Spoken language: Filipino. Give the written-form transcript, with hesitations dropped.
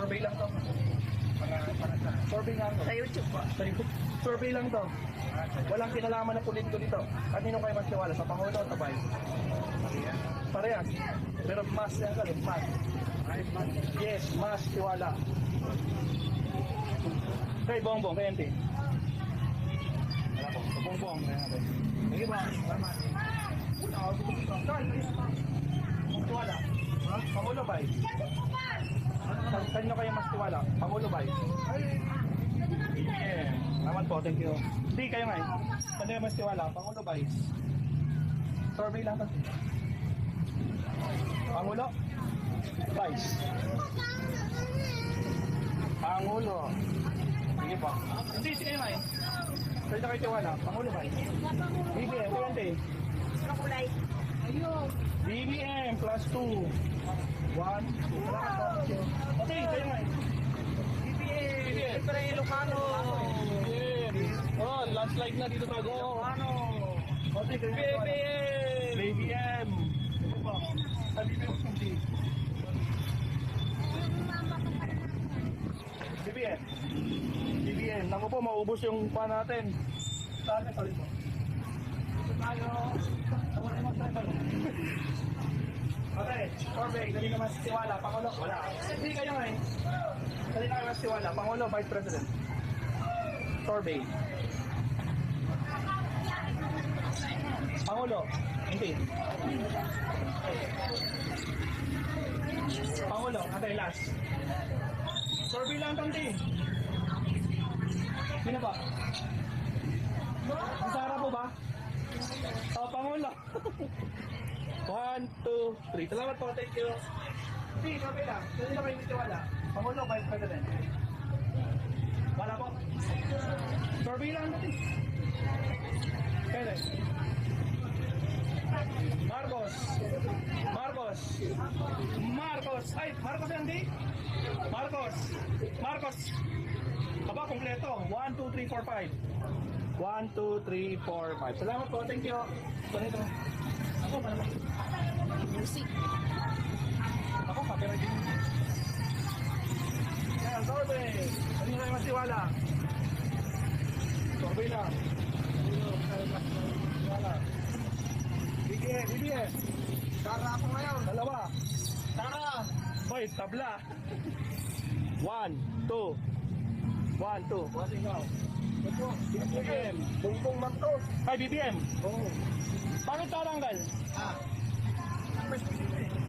Survey lang to. Para sa survey lang to. Sa YouTube po. Sa YouTube. Survey lang to. Walang kinalaman ng politiko dito. Kanino kayo mas tiwala? Sa Pangulo o sa Vice? Parehas. Pero mas yan ka rin. Mas. Yes, mas tiwala. Kay Bongbong, kay NT. Wala po. Sa Bongbong. Sige ba? Salamat. Tiwala. Pangulo ba? Kanino kayo mas tiwala? Pangulo ba? Yeah. Salamat po, thank you. Hindi, kayo nga eh. Kanino mas tiwala? Pangulo ba? Survey lang to. Pangulo? Vice? Pangulo. Sige po. Hindi, sige nga eh. Kanino kayo tiwala? Pangulo ba? BBM, kayo hindi. Ano kulay? BBM plus 2. 1, 2. Okay, kayo nga eh. BBM. Siyempre, Ilocano. Oh, landslide na dito sa Go. Ano? Okay, kayo nga. BBM. BBM. Ano ba? Sa BBM hindi. BBM. BBM. Naku po, maubos yung pa natin. Saan na salit mo? Tayo. Okay, survey, dali naman si Tiwala, Pangulo, wala. Hindi kayo nga eh. Dali naman si Tiwala, Pangulo, Vice President. Survey. Pangulo, hindi. Pangulo, okay, last. Survey lang tanti. Sino ba? Ang Sara po ba? Oh, Pangulo. 1, 2, 3. Salamat po, thank you. Hindi, sabi lang. Hindi na kayo nitiwala. Pangulo, Vice President. Wala po. Survey lang natin. Kaya Marcos. Marcos. Marcos. Ay, Marcos hindi? Marcos. Marcos. Aba, kompleto. 1, 2, 3, 4, 5. 1, 2, 3, 4, 5. Salamat po, thank you. Ganito. Ako, malamang. Music. Ako, copyright din. Yan, survey. Ano kayo mas tiwala? Survey lang. Tiwala. BBM, BBM. Sara ako ngayon. Dalawa. Sara. Hoy, tabla. 1, 2. 1, 2. What's ikaw? Ito, BBM. Bongbong Marcos. Ay, BBM. Oo. Bakit tatanggal? Ah.